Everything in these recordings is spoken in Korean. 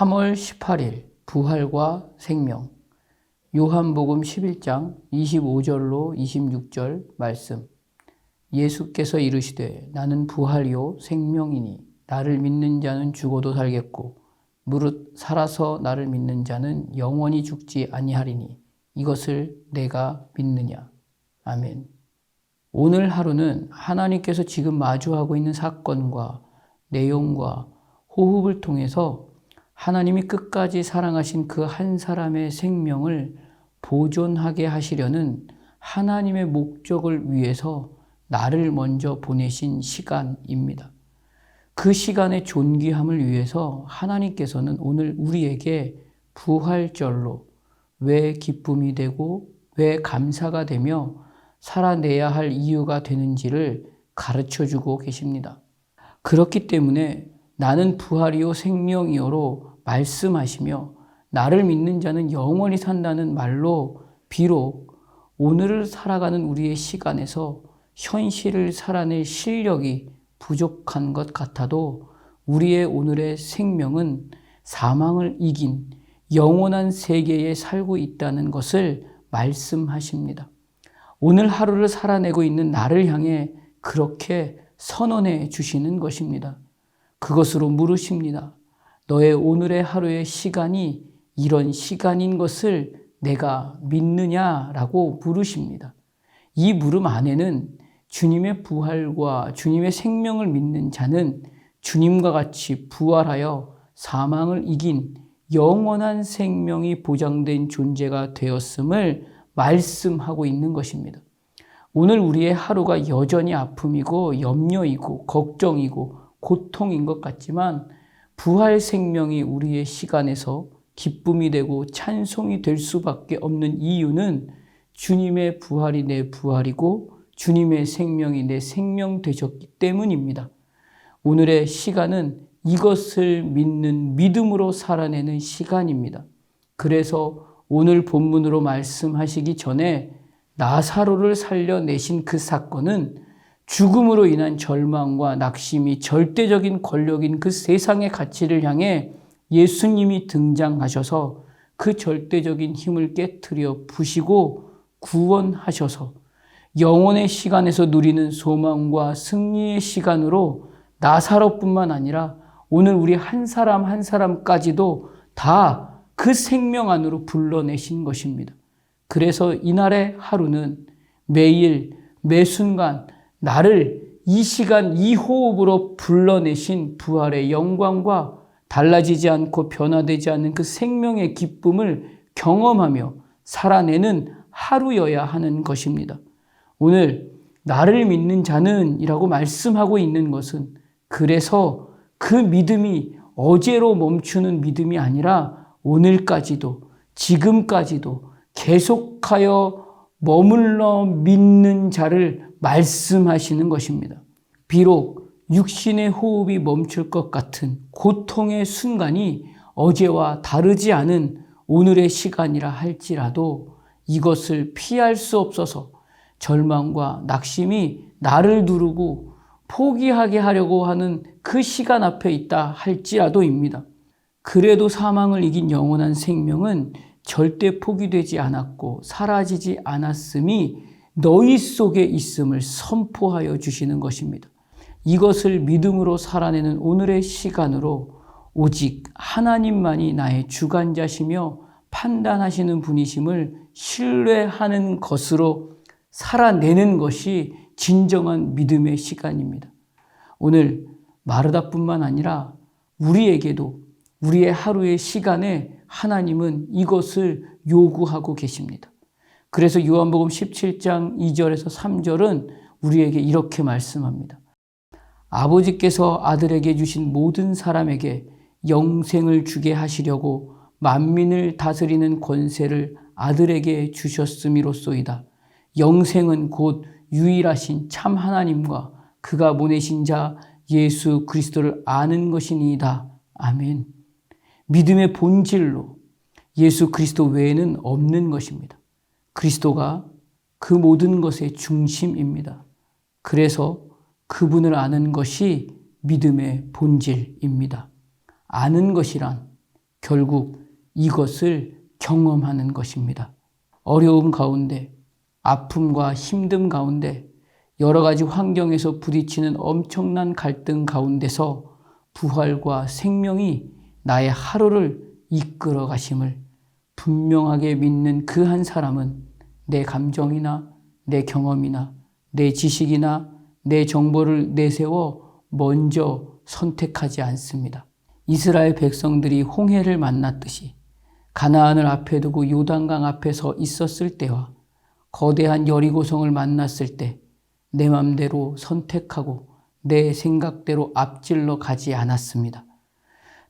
3월 18일 부활과 생명. 요한복음 11장 25절로 26절 말씀. 예수께서 이르시되 나는 부활이요 생명이니 나를 믿는 자는 죽어도 살겠고 무릇 살아서 나를 믿는 자는 영원히 죽지 아니하리니 이것을 내가 믿느냐. 아멘. 오늘 하루는 하나님께서 지금 마주하고 있는 사건과 내용과 호흡을 통해서 하나님이 끝까지 사랑하신 그 한 사람의 생명을 보존하게 하시려는 하나님의 목적을 위해서 나를 먼저 보내신 시간입니다. 그 시간의 존귀함을 위해서 하나님께서는 오늘 우리에게 부활절로 왜 기쁨이 되고 왜 감사가 되며 살아내야 할 이유가 되는지를 가르쳐주고 계십니다. 그렇기 때문에 나는 부활이요 생명이요로 말씀하시며 나를 믿는 자는 영원히 산다는 말로 비록 오늘을 살아가는 우리의 시간에서 현실을 살아낼 실력이 부족한 것 같아도 우리의 오늘의 생명은 사망을 이긴 영원한 세계에 살고 있다는 것을 말씀하십니다. 오늘 하루를 살아내고 있는 나를 향해 그렇게 선언해 주시는 것입니다. 그것으로 물으십니다. 너의 오늘의 하루의 시간이 이런 시간인 것을 내가 믿느냐라고 물으십니다. 이 물음 안에는 주님의 부활과 주님의 생명을 믿는 자는 주님과 같이 부활하여 사망을 이긴 영원한 생명이 보장된 존재가 되었음을 말씀하고 있는 것입니다. 오늘 우리의 하루가 여전히 아픔이고 염려이고 걱정이고 고통인 것 같지만 부활 생명이 우리의 시간에서 기쁨이 되고 찬송이 될 수밖에 없는 이유는 주님의 부활이 내 부활이고 주님의 생명이 내 생명 되셨기 때문입니다. 오늘의 시간은 이것을 믿는 믿음으로 살아내는 시간입니다. 그래서 오늘 본문으로 말씀하시기 전에 나사로를 살려내신 그 사건은 죽음으로 인한 절망과 낙심이 절대적인 권력인 그 세상의 가치를 향해 예수님이 등장하셔서 그 절대적인 힘을 깨트려 부시고 구원하셔서 영혼의 시간에서 누리는 소망과 승리의 시간으로 나사로뿐만 아니라 오늘 우리 한 사람 한 사람까지도 다 그 생명 안으로 불러내신 것입니다. 그래서 이날의 하루는 매일 매 순간 나를 이 시간 이 호흡으로 불러내신 부활의 영광과 달라지지 않고 변화되지 않는 그 생명의 기쁨을 경험하며 살아내는 하루여야 하는 것입니다. 오늘 나를 믿는 자는 이라고 말씀하고 있는 것은 그래서 그 믿음이 어제로 멈추는 믿음이 아니라 오늘까지도 지금까지도 계속하여 머물러 믿는 자를 말씀하시는 것입니다. 비록 육신의 호흡이 멈출 것 같은 고통의 순간이 어제와 다르지 않은 오늘의 시간이라 할지라도 이것을 피할 수 없어서 절망과 낙심이 나를 누르고 포기하게 하려고 하는 그 시간 앞에 있다 할지라도입니다. 그래도 사망을 이긴 영원한 생명은 절대 포기되지 않았고 사라지지 않았음이 너희 속에 있음을 선포하여 주시는 것입니다. 이것을 믿음으로 살아내는 오늘의 시간으로 오직 하나님만이 나의 주관자시며 판단하시는 분이심을 신뢰하는 것으로 살아내는 것이 진정한 믿음의 시간입니다. 오늘 마르다뿐만 아니라 우리에게도 우리의 하루의 시간에 하나님은 이것을 요구하고 계십니다. 그래서 요한복음 17장 2절에서 3절은 우리에게 이렇게 말씀합니다. 아버지께서 아들에게 주신 모든 사람에게 영생을 주게 하시려고 만민을 다스리는 권세를 아들에게 주셨음이로소이다. 영생은 곧 유일하신 참 하나님과 그가 보내신 자 예수 그리스도를 아는 것이니이다. 아멘. 믿음의 본질로 예수 그리스도 외에는 없는 것입니다. 그리스도가 그 모든 것의 중심입니다. 그래서 그분을 아는 것이 믿음의 본질입니다. 아는 것이란 결국 이것을 경험하는 것입니다. 어려움 가운데, 아픔과 힘듦 가운데, 여러 가지 환경에서 부딪히는 엄청난 갈등 가운데서 부활과 생명이 나의 하루를 이끌어 가심을 분명하게 믿는 그 한 사람은 내 감정이나 내 경험이나 내 지식이나 내 정보를 내세워 먼저 선택하지 않습니다. 이스라엘 백성들이 홍해를 만났듯이 가나안을 앞에 두고 요단강 앞에 서 있었을 때와 거대한 여리고성을 만났을 때 내 맘대로 선택하고 내 생각대로 앞질러 가지 않았습니다.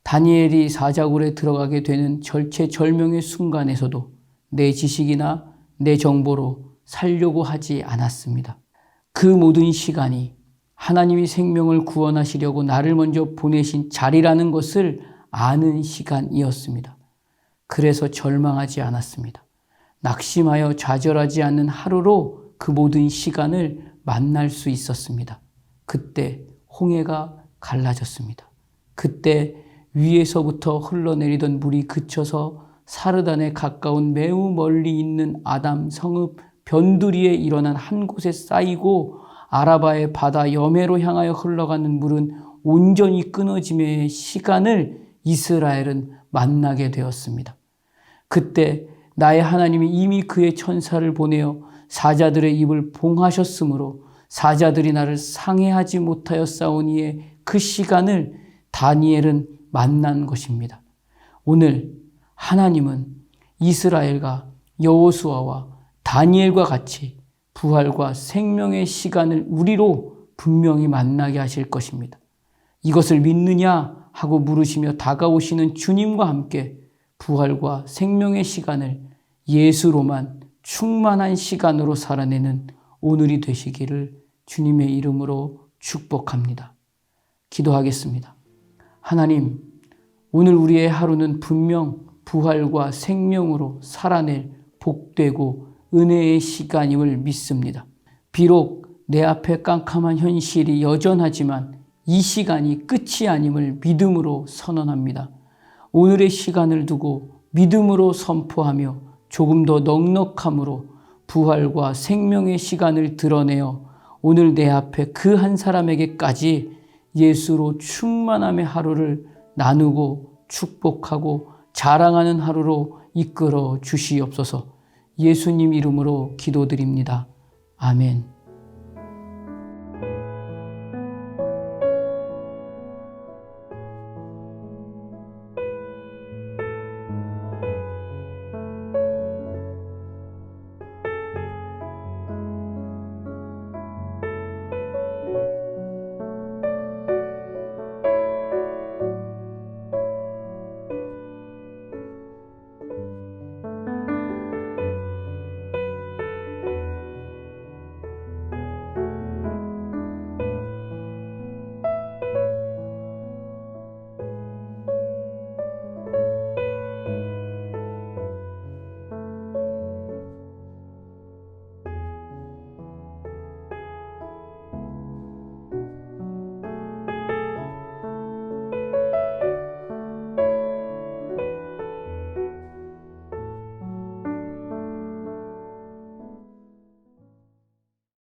다니엘이 사자굴에 들어가게 되는 절체절명의 순간에서도 내 지식이나 내 정보로 살려고 하지 않았습니다. 그 모든 시간이 하나님이 생명을 구원하시려고 나를 먼저 보내신 자리라는 것을 아는 시간이었습니다. 그래서 절망하지 않았습니다. 낙심하여 좌절하지 않는 하루로 그 모든 시간을 만날 수 있었습니다. 그때 홍해가 갈라졌습니다. 그때 위에서부터 흘러내리던 물이 그쳐서 사르단에 가까운 매우 멀리 있는 아담 성읍 변두리에 일어난 한 곳에 쌓이고 아라바의 바다 여매로 향하여 흘러가는 물은 온전히 끊어짐의 시간을 이스라엘은 만나게 되었습니다. 그때 나의 하나님이 이미 그의 천사를 보내어 사자들의 입을 봉하셨으므로 사자들이 나를 상해하지 못하여 싸우니에 그 시간을 다니엘은 만난 것입니다. 오늘 하나님은 이스라엘과 여호수아와 다니엘과 같이 부활과 생명의 시간을 우리로 분명히 만나게 하실 것입니다. 이것을 믿느냐 하고 물으시며 다가오시는 주님과 함께 부활과 생명의 시간을 예수로만 충만한 시간으로 살아내는 오늘이 되시기를 주님의 이름으로 축복합니다. 기도하겠습니다. 하나님, 오늘 우리의 하루는 분명 부활과 생명으로 살아낼 복되고 은혜의 시간임을 믿습니다. 비록 내 앞에 깜깜한 현실이 여전하지만 이 시간이 끝이 아님을 믿음으로 선언합니다. 오늘의 시간을 두고 믿음으로 선포하며 조금 더 넉넉함으로 부활과 생명의 시간을 드러내어 오늘 내 앞에 그 한 사람에게까지 예수로 충만함의 하루를 나누고 축복하고 자랑하는 하루로 이끌어 주시옵소서. 예수님 이름으로 기도드립니다. 아멘.